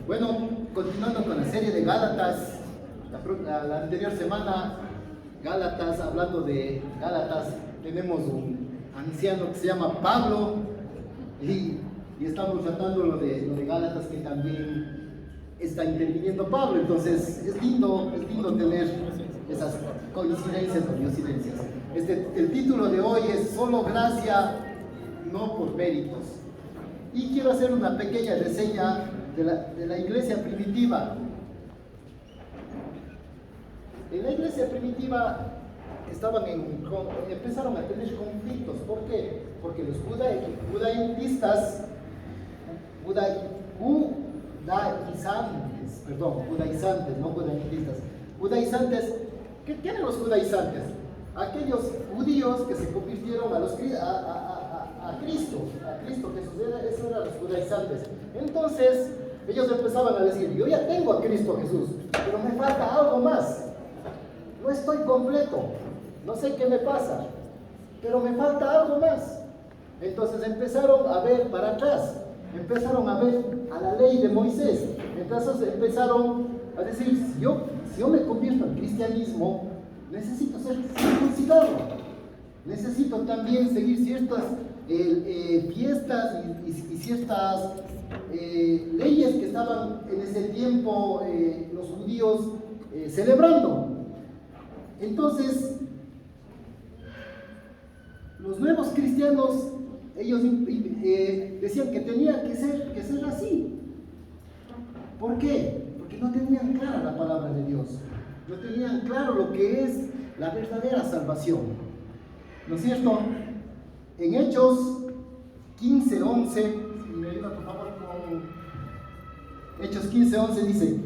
Bueno, continuando con la serie de Gálatas, la anterior semana, Gálatas, hablando de Gálatas, tenemos un anciano que se llama Pablo y estamos tratando lo de Gálatas que también está interviniendo Pablo. Entonces es lindo tener esas coincidencias o diosidencias. El título de hoy es Solo gracia, no por méritos. Y quiero hacer una pequeña reseña de la iglesia primitiva. En la iglesia primitiva empezaron a tener conflictos. ¿Por qué? Porque los judaizantes, ¿qué eran los judaizantes? Aquellos judíos que se convirtieron a Cristo Jesús, esos eran los judaizantes. Entonces, ellos empezaban a decir, yo ya tengo a Cristo Jesús, pero me falta algo más. No estoy completo, no sé qué me pasa, pero me falta algo más. Entonces empezaron a ver para atrás, empezaron a ver a la ley de Moisés. Entonces empezaron a decir, si yo me convierto al cristianismo, necesito ser circuncidado, necesito también seguir ciertas fiestas y ciertas leyes que estaban en ese tiempo los judíos celebrando. Entonces, los nuevos cristianos, ellos decían que tenía que ser así. ¿Por qué? Porque no tenían clara la palabra de Dios, no tenían claro lo que es la verdadera salvación. ¿No es cierto? En Hechos 15:11, si me ayuda por favor con Hechos 15:11 dice,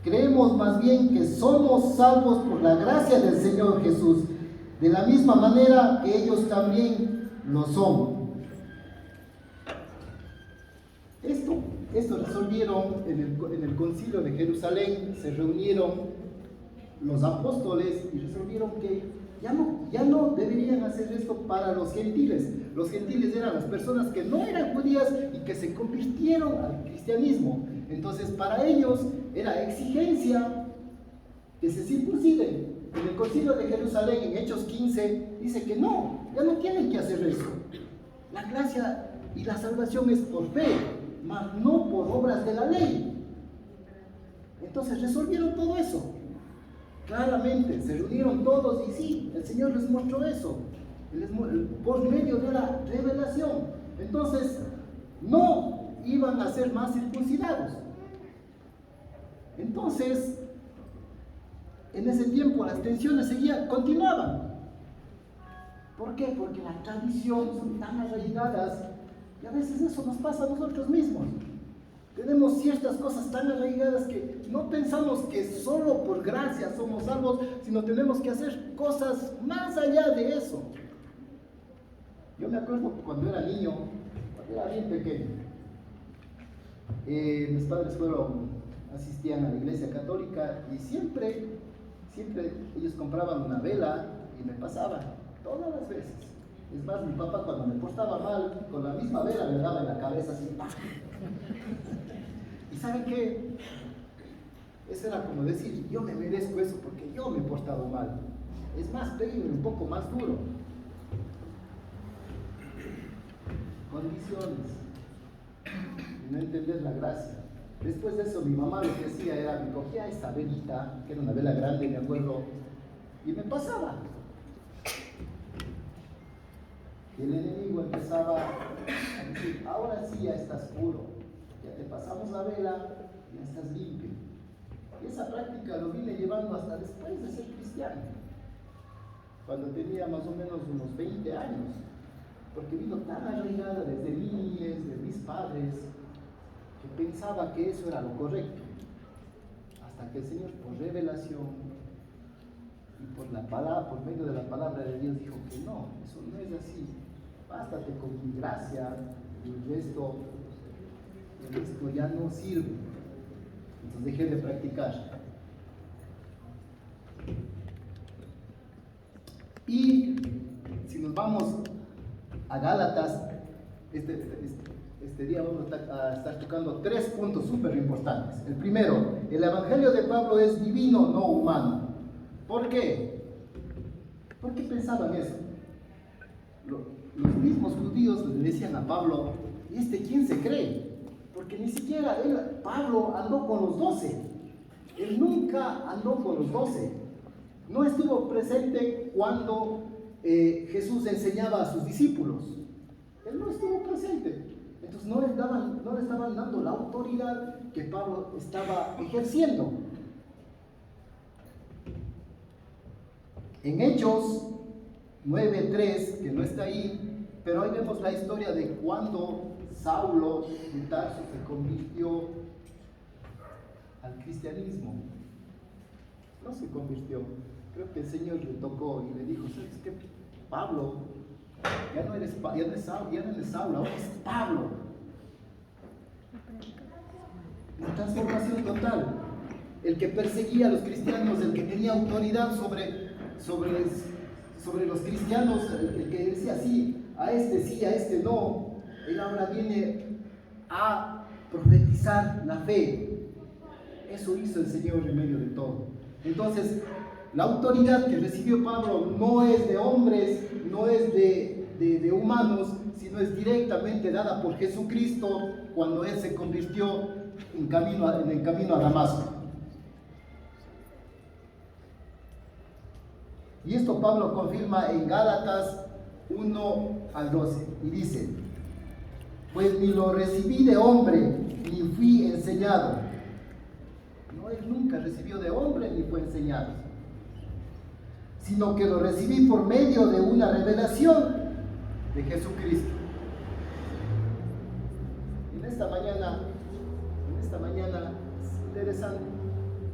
creemos más bien que somos salvos por la gracia del Señor Jesús, de la misma manera que ellos también lo son. Esto resolvieron en el concilio de Jerusalén. Se reunieron los apóstoles y resolvieron que ya no deberían hacer esto para los gentiles. Los gentiles eran las personas que no eran judías y que se convirtieron al cristianismo. Entonces para ellos era exigencia que se circunciden. En el concilio de Jerusalén, en Hechos 15, dice que ya no tienen que hacer eso. La gracia y la salvación es por fe, mas no por obras de la ley. Entonces resolvieron todo eso. Claramente, se reunieron todos y sí, el Señor les mostró eso, por medio de la revelación. Entonces, no iban a ser más circuncidados. Entonces, en ese tiempo las tensiones continuaban. ¿Por qué? Porque la tradición son tan arraigadas y a veces eso nos pasa a nosotros mismos. Tenemos ciertas cosas tan arraigadas que no pensamos que solo por gracia somos salvos, sino tenemos que hacer cosas más allá de eso. Yo me acuerdo que cuando era niño, cuando era bien pequeño, mis padres asistían a la iglesia católica y siempre ellos compraban una vela y me pasaban, todas las veces. Es más, mi papá cuando me portaba mal, con la misma vela me daba en la cabeza así, ¡pam! ¿Y saben qué? Eso era como decir, yo me merezco eso porque yo me he portado mal. Es más, péguenme un poco más duro. Condiciones. No entender la gracia. Después de eso, mi mamá lo que hacía era, me cogía esta velita, que era una vela grande, me acuerdo, y me pasaba. Y el enemigo empezaba a decir, ahora sí ya estás puro, ya te pasamos la vela, ya estás limpio. Y esa práctica lo vine llevando hasta después de ser cristiano, cuando tenía más o menos unos 20 años, porque vino tan arraigada desde mi niñez, de mis padres, que pensaba que eso era lo correcto, hasta que el Señor, por revelación y por medio de la palabra de Dios, dijo que no, eso no es así. Bástate con mi gracia, y el resto ya no sirve. Entonces dejé de practicar. Y si nos vamos a Gálatas, este día vamos a estar tocando 3 puntos súper importantes. El primero, el Evangelio de Pablo es divino, no humano. ¿Por qué? ¿Por qué pensaban eso? Los mismos judíos le decían a Pablo, ¿y quién se cree? Porque ni siquiera Pablo andó con los 12. Él nunca andó con los 12. No estuvo presente cuando Jesús enseñaba a sus discípulos. Él no estuvo presente. Entonces no le estaban dando la autoridad que Pablo estaba ejerciendo. En Hechos 9:3, que no está ahí, pero ahí vemos la historia de cuando Saulo de Tarso se convirtió al cristianismo. No se convirtió. Creo que el Señor le tocó y le dijo, ¿sabes qué? Pablo, ya no eres Saulo, ahora es Pablo. Una transformación total. El que perseguía a los cristianos, el que tenía autoridad sobre los cristianos, el que decía sí, a este no, él ahora viene a profetizar la fe. Eso hizo el Señor en medio de todo. Entonces, la autoridad que recibió Pablo no es de hombres, no es de humanos, sino es directamente dada por Jesucristo cuando Él se convirtió en el camino a Damasco. Y esto Pablo confirma en Gálatas 1-12 y dice, pues ni lo recibí de hombre, ni fui enseñado. No, él nunca recibió de hombre ni fue enseñado, sino que lo recibí por medio de una revelación de Jesucristo. En esta mañana es interesante.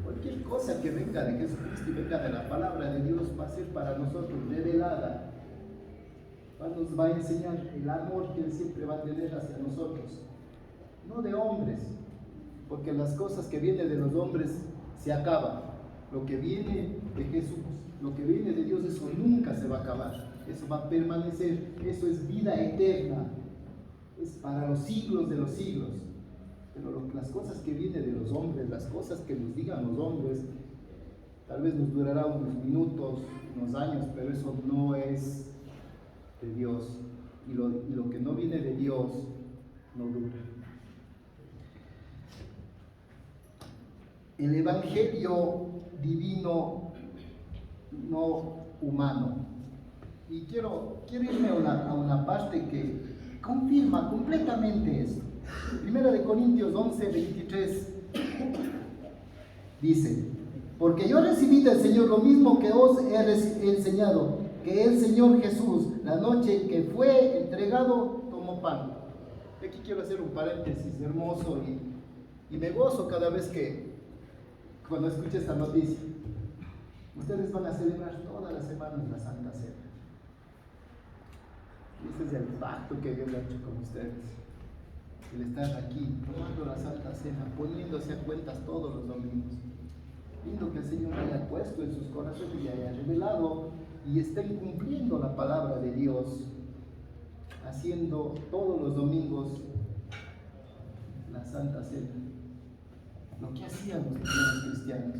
Cualquier cosa que venga de Jesucristo y venga de la palabra de Dios va a ser para nosotros revelada. Nos va a enseñar el amor que Él siempre va a tener hacia nosotros. No de hombres, porque las cosas que vienen de los hombres se acaban. Lo que viene de Jesús, lo que viene de Dios, eso nunca se va a acabar. Eso va a permanecer. Eso es vida eterna. Es para los siglos de los siglos. Pero las cosas que vienen de los hombres, las cosas que nos digan los hombres, tal vez nos durará unos minutos, unos años, pero eso no es de Dios. Y lo que no viene de Dios no dura. El Evangelio divino, no humano. Y quiero irme a una parte que confirma completamente esto. Primera de Corintios 11:23 dice, porque yo recibí del Señor lo mismo que os he enseñado, que el Señor Jesús, la noche que fue entregado, tomó pan. Aquí quiero hacer un paréntesis hermoso y me gozo cada vez cuando escucho esta noticia. Ustedes van a celebrar todas las semanas la Santa Cena. Y ese es el pacto que Dios ha hecho con ustedes. El estar aquí, tomando la Santa Cena, poniéndose a cuentas todos los domingos. Lindo que el Señor haya puesto en sus corazones y haya revelado y estén cumpliendo la palabra de Dios, haciendo todos los domingos la Santa Cena. Lo que hacían los primeros cristianos.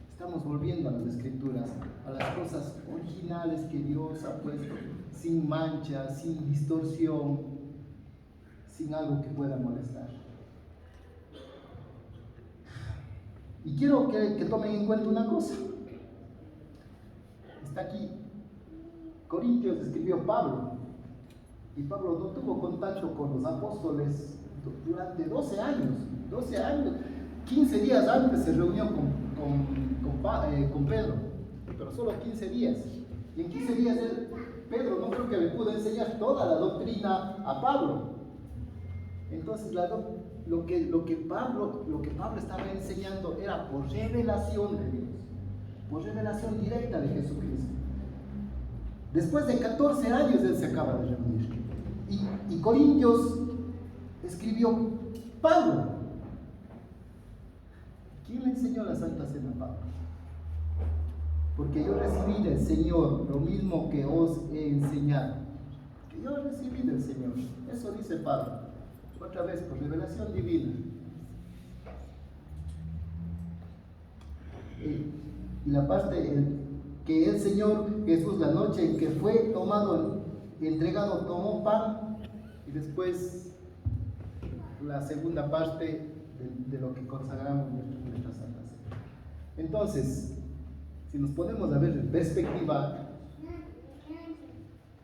Estamos volviendo a las Escrituras, a las cosas originales que Dios ha puesto, sin mancha, sin distorsión, sin algo que pueda molestar. Y quiero que tomen en cuenta una cosa. Está aquí. Corintios escribió Pablo. Y Pablo no tuvo contacto con los apóstoles durante 12 años. 15 días antes se reunió con Pedro, pero solo 15 días. Y en 15 días Pedro no creo que le pudo enseñar toda la doctrina a Pablo. Entonces lo que Pablo estaba enseñando era por revelación de Dios, por revelación directa de Jesucristo. Después de 14 años él se acaba de reunir. Y Corintios escribió Pablo. ¿Quién le enseñó la Santa Cena a Pablo? Porque yo recibí del Señor lo mismo que os he enseñado. Que yo recibí del Señor. Eso dice Pablo. otra vez por revelación divina. Y la parte que el Señor Jesús, la noche en que fue tomado y entregado, tomó pan, y después la segunda parte de lo que consagramos nuestra Santa Cena. Entonces, si nos ponemos a ver en perspectiva,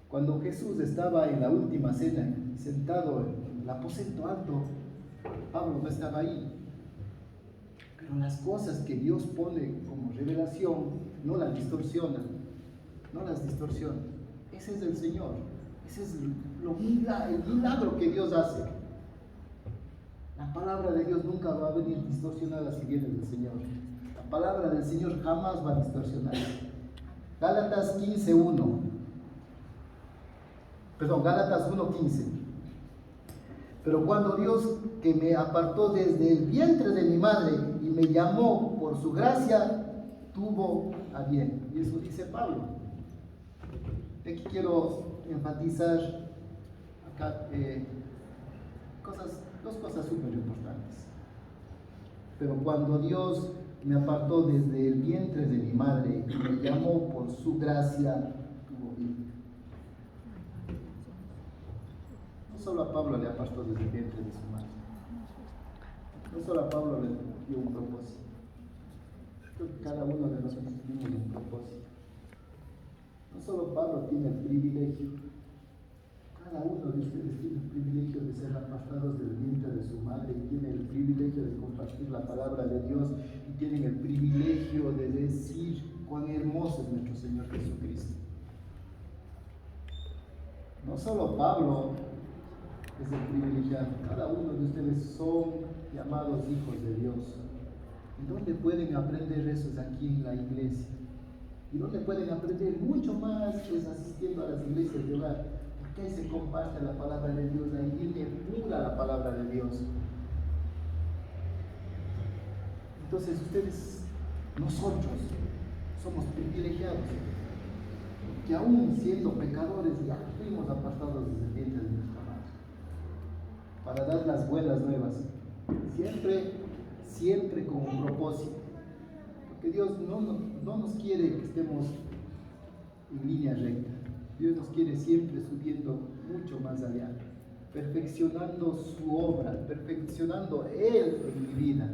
cuando Jesús estaba en la última cena, sentado en el aposento alto, Pablo no estaba ahí. Pero las cosas que Dios pone como revelación, no las distorsiona, no las distorsiona. Ese es el Señor, ese es el milagro que Dios hace. La palabra de Dios nunca va a venir distorsionada si viene del Señor. La palabra del Señor jamás va a distorsionarse. Gálatas 15:1. Gálatas 1:15. Pero cuando Dios, que me apartó desde el vientre de mi madre y me llamó por su gracia, tuvo a bien. Y eso dice Pablo. Aquí quiero enfatizar acá dos cosas súper importantes. Pero cuando Dios me apartó desde el vientre de mi madre y me llamó por su gracia, tuvo bien. No solo a Pablo le apartó desde el vientre de su madre. No solo a Pablo le dio un propósito. Creo que cada uno de nosotros tenemos un propósito. No solo Pablo tiene el privilegio, cada uno de ustedes tiene el privilegio de ser apartados del vientre de su madre y tiene el privilegio de compartir la palabra de Dios y tienen el privilegio de decir cuán hermoso es nuestro Señor Jesucristo. No solo Pablo es el privilegiado, cada uno de ustedes son llamados hijos de Dios. ¿Y dónde pueden aprender eso? Es aquí en la iglesia. ¿Y dónde pueden aprender mucho más? Es asistiendo a las iglesias de hogar. Porque ahí se comparte la palabra de Dios, ahí viene pura la palabra de Dios. Entonces nosotros somos privilegiados, que aún siendo pecadores ya fuimos apartados desde el vientre de nuestra madre, para dar las buenas nuevas, siempre con un propósito, porque Dios no nos quiere que estemos en línea recta. Dios nos quiere siempre subiendo mucho más allá, perfeccionando su obra, perfeccionando Él en mi vida.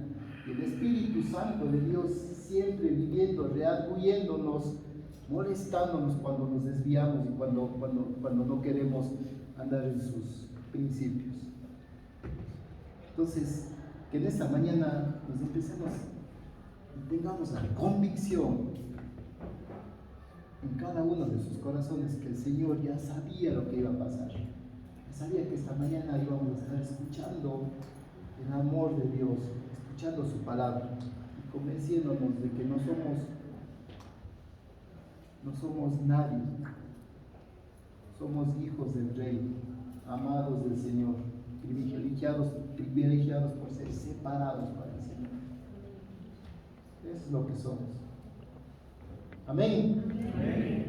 Y el Espíritu Santo de Dios siempre viviendo, redarguyéndonos, molestándonos cuando nos desviamos y cuando no queremos andar en sus principios. Entonces, que en esta mañana nos empecemos y tengamos la convicción en cada uno de sus corazones que el Señor ya sabía lo que iba a pasar. Ya sabía que esta mañana íbamos a estar escuchando el amor de Dios, escuchando su palabra y convenciéndonos de que no somos nadie, somos hijos del Rey, amados del Señor, privilegiados por ser separados para el Señor. Eso es lo que somos. Amén. Amén.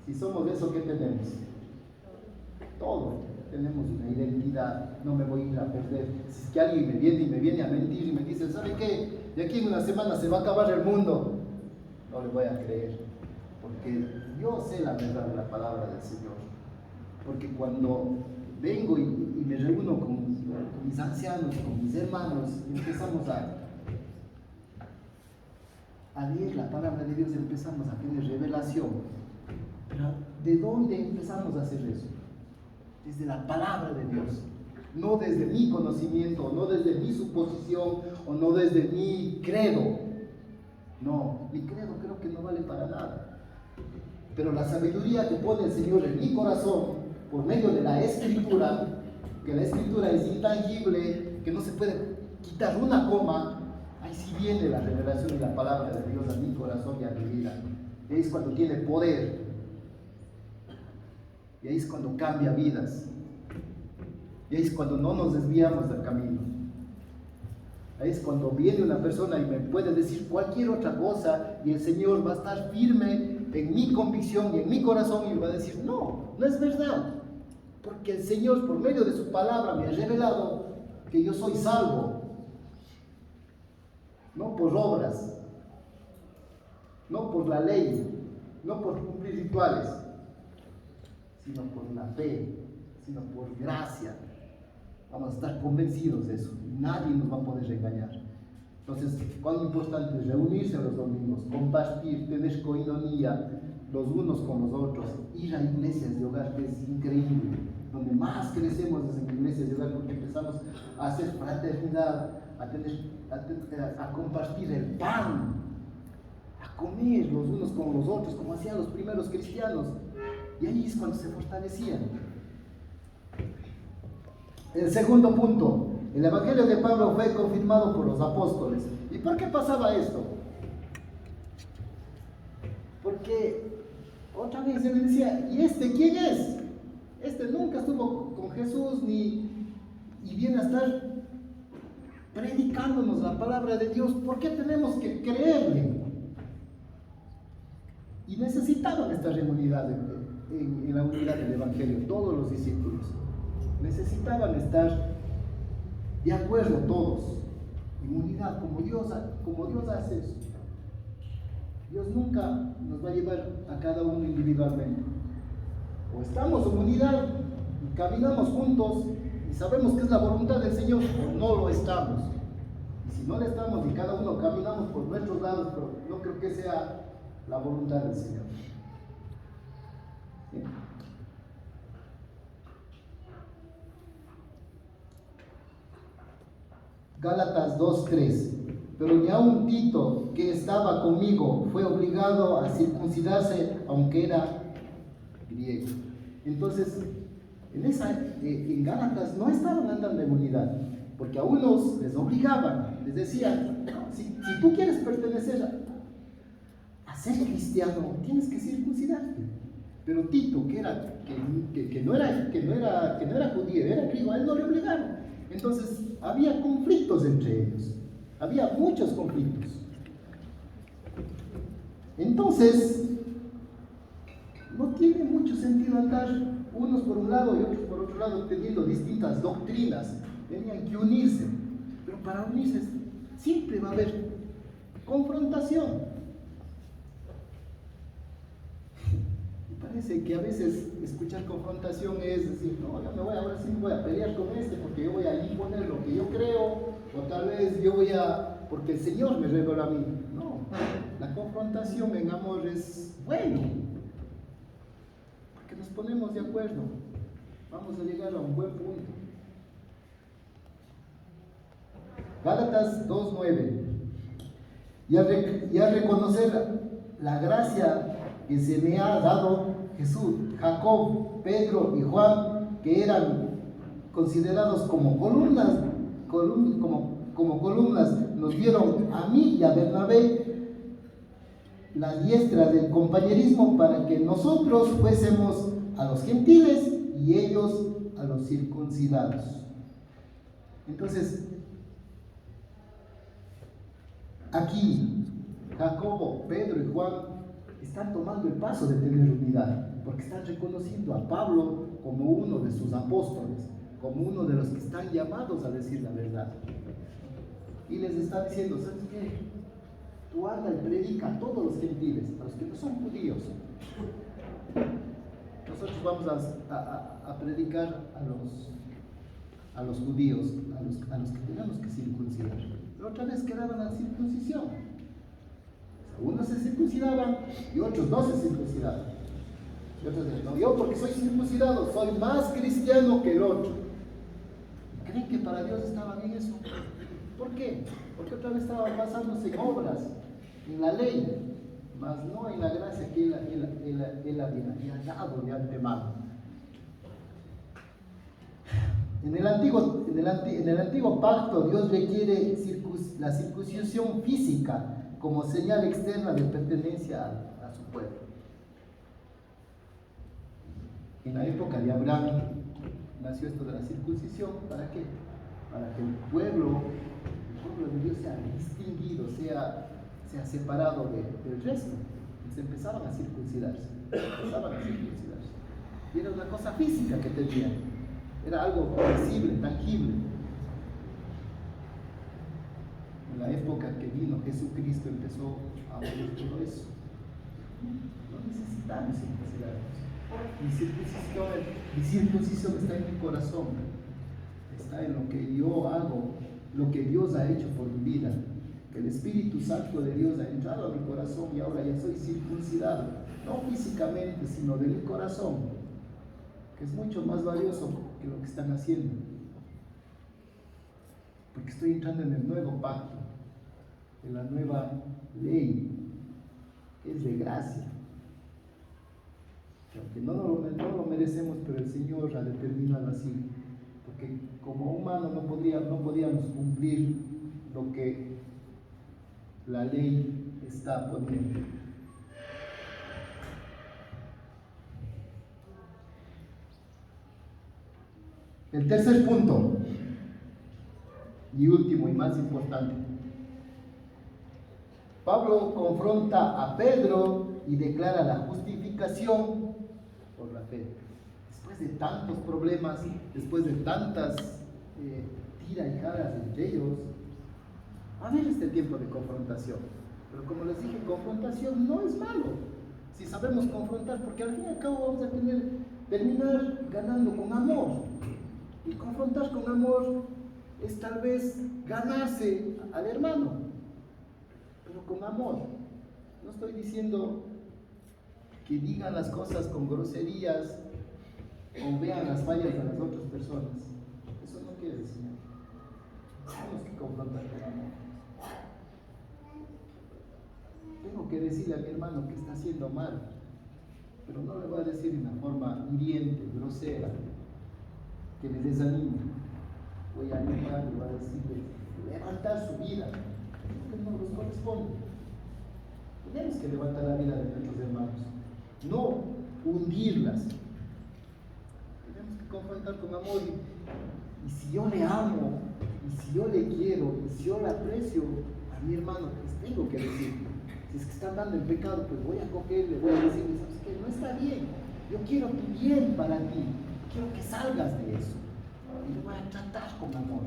Si somos eso, ¿qué tenemos? Todo. Tenemos una identidad. No me voy a ir a perder. Si es que alguien me viene a mentir y me dice, ¿sabe qué? De aquí en una semana se va a acabar el mundo. No le voy a creer. Porque yo sé la verdad de la palabra del Señor. Porque cuando vengo y me reúno con mis ancianos, con mis hermanos, y empezamos a leer la palabra de Dios, empezamos a tener revelación. Pero ¿de dónde empezamos a hacer eso? Desde la palabra de Dios, no desde mi conocimiento, no desde mi suposición o no desde mi credo. No, mi credo creo que no vale para nada. Pero la sabiduría que pone el Señor en mi corazón por medio de la Escritura, que la Escritura es intangible, que no se puede quitar una coma, ahí sí viene la revelación y la palabra de Dios a mi corazón y a mi vida. Y ahí es cuando tiene poder. Y ahí es cuando cambia vidas. Y ahí es cuando no nos desviamos del camino. Ahí es cuando viene una persona y me puede decir cualquier otra cosa y el Señor va a estar firme en mi convicción y en mi corazón y va a decir, no es verdad. porque el Señor por medio de su palabra me ha revelado que yo soy salvo, no por obras, no por la ley, no por cumplir rituales, sino por la fe, sino por gracia. Vamos a estar convencidos de eso. Nadie nos va a poder engañar. Entonces, cuán importante es reunirse los domingos, compartir, tener coinonía los unos con los otros, ir a iglesias de hogar, que es increíble. Donde más crecemos es en iglesias de hogar, porque empezamos a hacer fraternidad, a compartir el pan, a comer los unos con los otros, como hacían los primeros cristianos. Y ahí es cuando se fortalecían. El segundo punto, el Evangelio de Pablo fue confirmado por los apóstoles. ¿Y por qué pasaba esto? Porque otra vez se le decía, ¿y este quién es? Este nunca estuvo con Jesús y viene a estar predicándonos la palabra de Dios. ¿Por qué tenemos que creerle? Y necesitaban esta unidad en la unidad del Evangelio, todos los discípulos. Necesitaban estar de acuerdo todos, en unidad, como Dios hace eso. Dios nunca nos va a llevar a cada uno individualmente. O estamos en unidad y caminamos juntos y sabemos que es la voluntad del Señor, o no lo estamos. Y si no lo estamos y cada uno caminamos por nuestros lados, pero no creo que sea la voluntad del Señor. ¿Sí? Gálatas 2:3. Pero ni aun Tito, que estaba conmigo, fue obligado a circuncidarse, aunque era griego. Entonces, en Gálatas no estaban andando en unidad, porque a unos les obligaban, les decían, no, si tú quieres pertenecer a ser cristiano, tienes que circuncidarte. Pero Tito, que no era judío, era griego, a él no le obligaron. Entonces, había conflictos entre ellos. Había muchos conflictos. Entonces, no tiene mucho sentido andar unos por un lado y otros por otro lado teniendo distintas doctrinas. Tenían que unirse. Pero para unirse siempre va a haber confrontación. Parece que a veces escuchar confrontación es decir, no, ahora sí me voy a pelear con porque yo voy a imponer lo que yo creo, o tal vez porque el Señor me reveló a mí. No, la confrontación en amor es bueno, porque nos ponemos de acuerdo, vamos a llegar a un buen punto. Gálatas 2:9. Y al reconocer la gracia que se me ha dado, Jesús, Jacob, Pedro y Juan, que eran considerados como columnas, nos dieron a mí y a Bernabé las diestras del compañerismo para que nosotros fuésemos a los gentiles y ellos a los circuncidados. Entonces, aquí Jacobo, Pedro y Juan están tomando el paso de tener unidad, porque están reconociendo a Pablo como uno de sus apóstoles, como uno de los que están llamados a decir la verdad. Y les está diciendo, ¿sabes qué? Tú anda y predica a todos los gentiles, a los que no son judíos. Nosotros vamos a predicar a los judíos, a los que tenemos que circuncidar. Pero otra vez quedaban la circuncisión. Unos se circuncidaban y otros no se circuncidaban. Y otros decían, no, yo porque soy circuncidado soy más cristiano que el otro. ¿Creen que para Dios estaba bien eso? ¿Por qué? Porque otra vez estaban basándose en obras, en la ley, mas no en la gracia que Él había dado de antemano. En el antiguo pacto, Dios requiere la circuncisión física como señal externa de pertenencia a su pueblo. En la época de Abraham nació esto de la circuncisión. ¿Para qué? Para que el pueblo de Dios sea distinguido, sea separado del resto. Entonces empezaban a circuncidarse. Y era una cosa física que tenían, era algo visible, tangible. En la época que vino Jesucristo empezó a ver todo eso. No necesitamos circuncidarnos. Mi circuncisión está en mi corazón, está en lo que yo hago, lo que Dios ha hecho por mi vida. Que el Espíritu Santo de Dios ha entrado a mi corazón y ahora ya soy circuncidado, no físicamente, sino de mi corazón, que es mucho más valioso que lo que están haciendo, porque estoy entrando en el nuevo pacto, en la nueva ley, que es de gracia, que aunque no lo merecemos, pero el Señor ha determinado así, porque como humano no podíamos cumplir lo que la ley está poniendo. El tercer punto, y último y más importante, Pablo confronta a Pedro y declara la justificación por la fe. Después de tantos problemas, después de tantas tira y jaras entre ellos, a ver este tiempo de confrontación. Pero como les dije, confrontación no es malo si sabemos confrontar, porque al fin y al cabo vamos a terminar ganando con amor. Y confrontar con amor es tal vez ganarse al hermano, pero con amor. No estoy diciendo que digan las cosas con groserías o vean las fallas de las otras personas. Eso no quiere decir. Tenemos que confrontar con amor. Tengo que decirle a mi hermano que está haciendo mal, pero no le voy a decir de una forma hiriente, grosera, que le desanime. Voy a animar, le voy a decirle levantar su vida, que no nos corresponde. Tenemos que levantar la vida de nuestros hermanos, no hundirlas. Tenemos que confrontar con amor y si yo le amo, y si yo le quiero, y si yo le aprecio a mi hermano, pues tengo que decirle. Si es que está andando en pecado, pues voy a cogerle, voy a decirle, ¿sabes qué? No está bien, yo quiero tu bien para ti, quiero que salgas de eso, y lo voy a tratar con amor.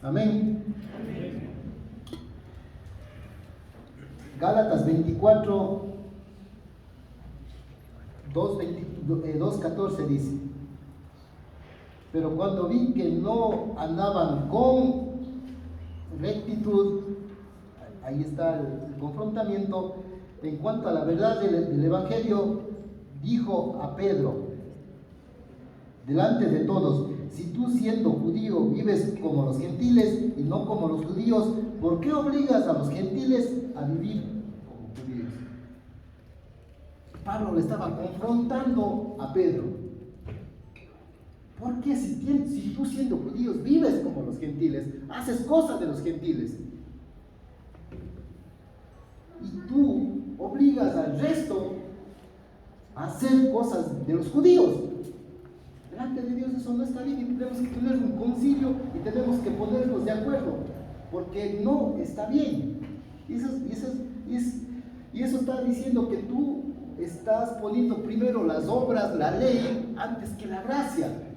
Amén. Amén. Gálatas 24, 2:14 dice: pero cuando vi que no andaban con rectitud, ahí está el confrontamiento, en cuanto a la verdad del Evangelio, dijo a Pedro, delante de todos: si tú siendo judío vives como los gentiles y no como los judíos, ¿por qué obligas a los gentiles a vivir como judíos? Pablo le estaba confrontando a Pedro. ¿Por qué si tú siendo judíos vives como los gentiles, haces cosas de los gentiles, y tú obligas al resto a hacer cosas de los judíos? Delante de Dios eso no está bien y tenemos que tener un concilio y tenemos que ponernos de acuerdo, porque no está bien. Y eso está diciendo que tú estás poniendo primero las obras, la ley, antes que la gracia.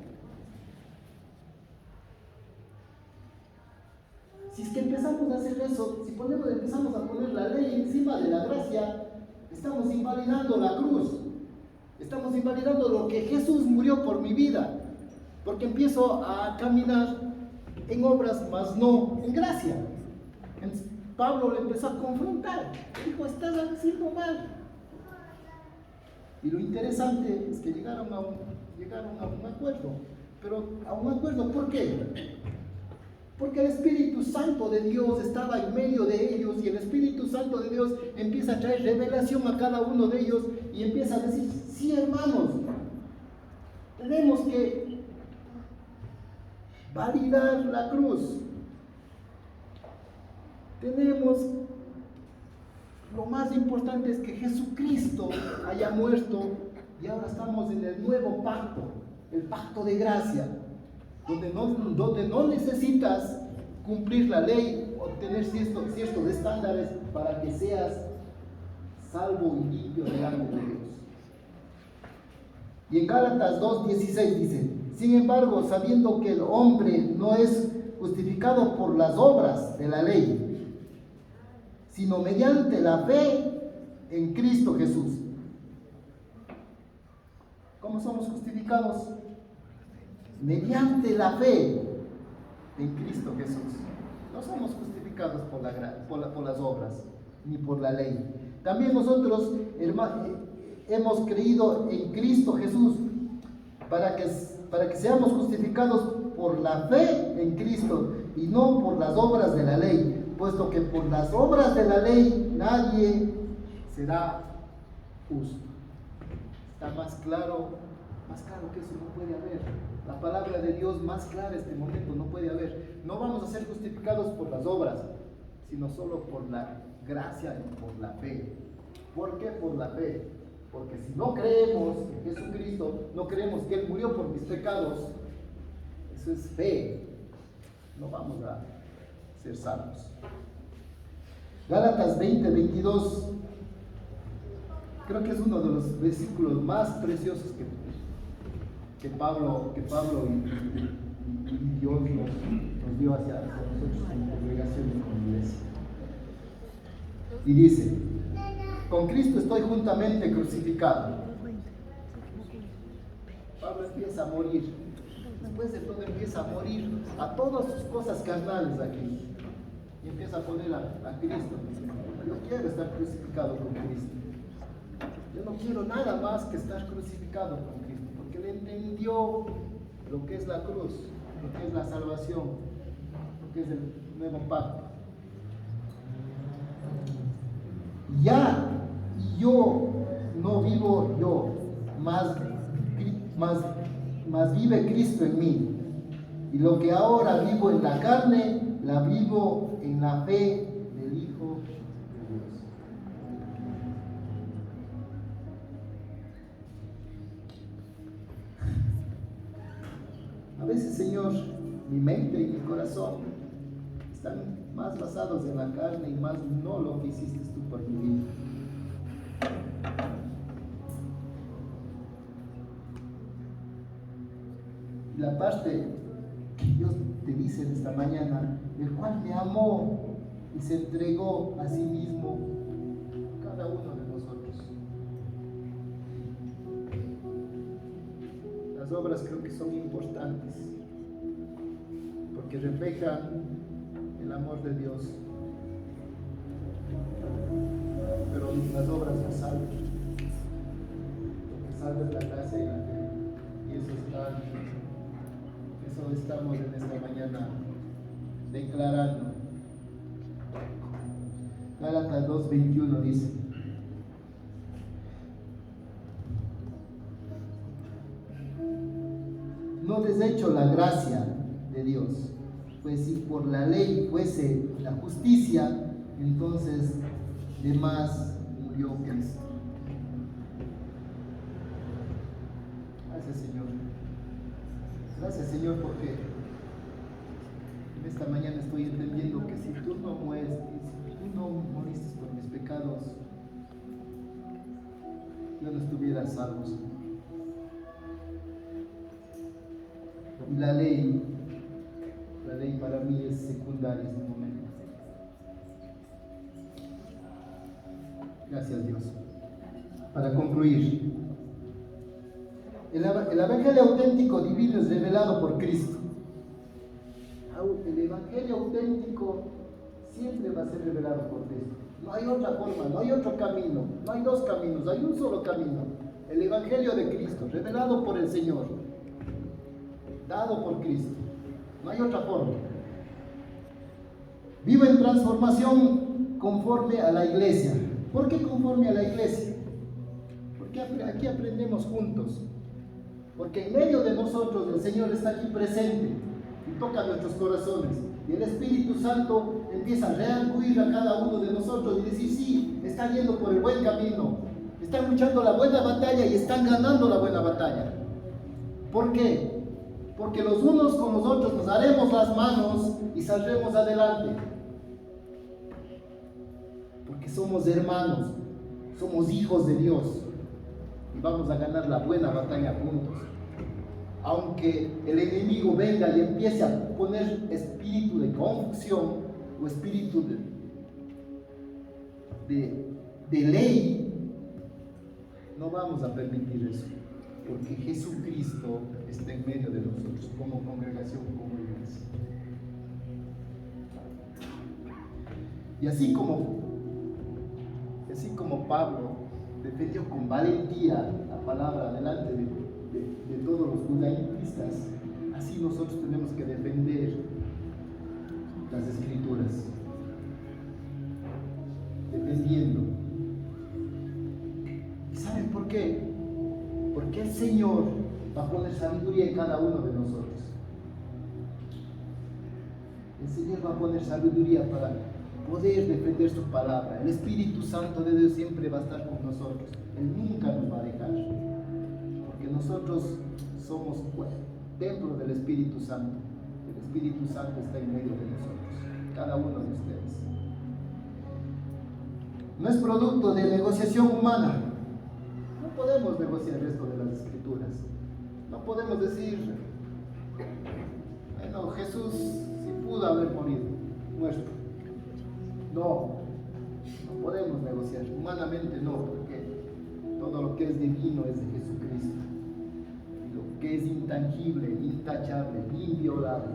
Si es que empezamos a hacer eso, si empezamos a poner la ley encima de la gracia, estamos invalidando la cruz. Estamos invalidando lo que Jesús murió por mi vida, porque empiezo a caminar en obras, mas no en gracia. Entonces, Pablo le empezó a confrontar, dijo: estás haciendo mal. Y lo interesante es que llegaron a un acuerdo. Pero a un acuerdo, ¿por qué? Porque el Espíritu Santo de Dios estaba en medio de ellos, y el Espíritu Santo de Dios empieza a traer revelación a cada uno de ellos y empieza a decir: sí, hermanos, tenemos que validar la cruz. Lo más importante es que Jesucristo haya muerto y ahora estamos en el nuevo pacto, el pacto de gracia, donde no necesitas cumplir la ley o tener ciertos estándares para que seas salvo y limpio delante de Dios. Y en Gálatas 2:16 dice: sin embargo, sabiendo que el hombre no es justificado por las obras de la ley, sino mediante la fe en Cristo Jesús. ¿Cómo somos justificados? Mediante la fe en Cristo Jesús. No somos justificados por las obras, ni por la ley. También nosotros, hermanos, hemos creído en Cristo Jesús para que seamos justificados por la fe en Cristo y no por las obras de la ley, puesto que por las obras de la ley nadie será justo. Está más claro que eso no puede haber. La palabra de Dios más clara en este momento no puede haber. No vamos a ser justificados por las obras, sino solo por la gracia y por la fe. ¿Por qué por la fe? Porque si no creemos en Jesucristo, no creemos que Él murió por mis pecados, eso es fe. No vamos a ser salvos. Gálatas 20:22, creo que es uno de los versículos más preciosos que Pablo y Dios nos dio hacia nosotros como congregación y como iglesia. Y dice: con Cristo estoy juntamente crucificado. Pablo empieza a morir. Después de todo empieza a morir a todas sus cosas carnales aquí. Y empieza a poner a Cristo. Yo quiero estar crucificado con Cristo. Yo no quiero nada más que estar crucificado con Cristo. Porque Él entendió lo que es la cruz, lo que es la salvación, lo que es el nuevo pacto. Ya yo no vivo yo, más vive Cristo en mí. Y lo que ahora vivo en la carne, la vivo en la fe del Hijo de Dios. A veces, Señor, mi mente y mi corazón están más basados en la carne y más no lo que hiciste tú por mi vida. Y la parte que Dios te dice en esta mañana, el cual me amó y se entregó a sí mismo cada uno de nosotros. Las obras creo que son importantes porque reflejan el amor de Dios, pero las obras no salvan. Lo que salva es la gracia y la fe, y eso estamos en esta mañana declarando. Gálatas 2:21 dice: no desecho la gracia de Dios, pues si por la ley fuese la justicia, entonces de más murió Cristo. Gracias, Señor. Gracias, Señor, porque en esta mañana estoy entendiendo que si tú no moriste por mis pecados, yo no estuviera salvo, Señor. Y la ley para mí es secundaria en este momento. Gracias, Dios. Para concluir, el Evangelio auténtico divino es revelado por Cristo. El Evangelio auténtico siempre va a ser revelado por Cristo. No hay otra forma, no hay otro camino, no hay dos caminos, hay un solo camino. El Evangelio de Cristo, revelado por el Señor, dado por Cristo. No hay otra forma. Vivo en transformación conforme a la iglesia. ¿Por qué conforme a la iglesia? Porque aquí aprendemos juntos. Porque en medio de nosotros el Señor está aquí presente y toca nuestros corazones. Y el Espíritu Santo empieza a reancudir a cada uno de nosotros y decir: sí, están yendo por el buen camino, están luchando la buena batalla y están ganando la buena batalla. ¿Por qué? Porque los unos con los otros nos haremos las manos y saldremos adelante. Porque somos hermanos, somos hijos de Dios y vamos a ganar la buena batalla juntos. Aunque el enemigo venga y empiece a poner espíritu de confusión o espíritu de ley, no vamos a permitir eso, porque Jesucristo está en medio de nosotros, como congregación, como iglesia. Y así como Pablo defendió con valentía la palabra delante de todos los judaístas, así nosotros tenemos que defender las escrituras, defendiendo. ¿Y saben por qué? Porque el Señor va a poner sabiduría en cada uno de nosotros. El Señor va a poner sabiduría para poder defender su palabra. El Espíritu Santo de Dios siempre va a estar con nosotros. Él nunca nos va a dejar, porque nosotros somos templo del Espíritu Santo. El Espíritu Santo está en medio de nosotros, cada uno de ustedes. No es producto de negociación humana. No podemos negociar esto de las Escrituras. No podemos decir, bueno, Jesús sí pudo haber muerto. No podemos negociar. Humanamente no, porque todo lo que es divino es de Jesucristo. Y lo que es intangible, intachable, inviolable,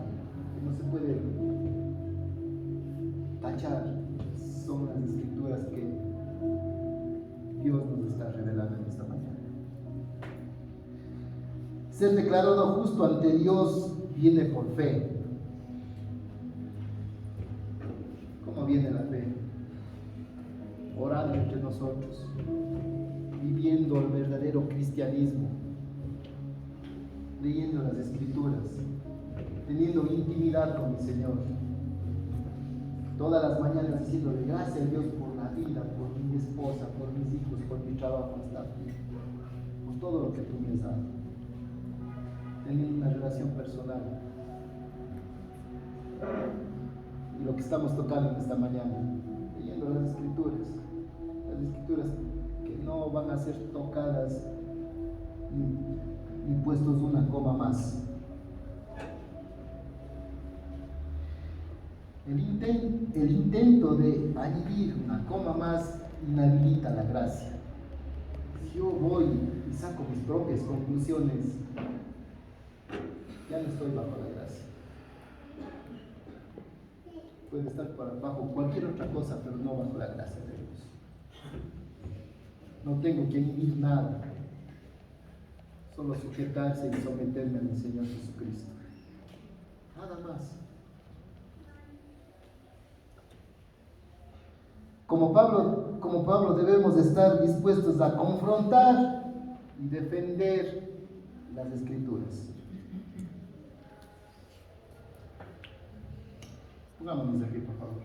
que no se puede tachar, son las Escrituras que Dios nos está revelando en esta mañana. Ser declarado justo ante Dios viene por fe. ¿Cómo viene la fe? Orando entre nosotros, viviendo el verdadero cristianismo, leyendo las Escrituras, teniendo intimidad con el Señor. Todas las mañanas diciéndole gracias a Dios por la vida, por mi esposa, por mis hijos, por mi trabajo, por todo lo que tú me has dado. Teniendo una relación personal. Y lo que estamos tocando en esta mañana, leyendo las Escrituras que no van a ser tocadas ni puestos una coma más. El intento de añadir una coma más inhabilita la gracia. Si yo voy y saco mis propias conclusiones, ya no estoy bajo la gracia. Puede estar bajo cualquier otra cosa, pero no bajo la gracia de Dios. No tengo que añadir nada, solo sujetarse y someterme al Señor Jesucristo. Nada más. Como Pablo debemos estar dispuestos a confrontar y defender las Escrituras. Pongámonos aquí, por favor.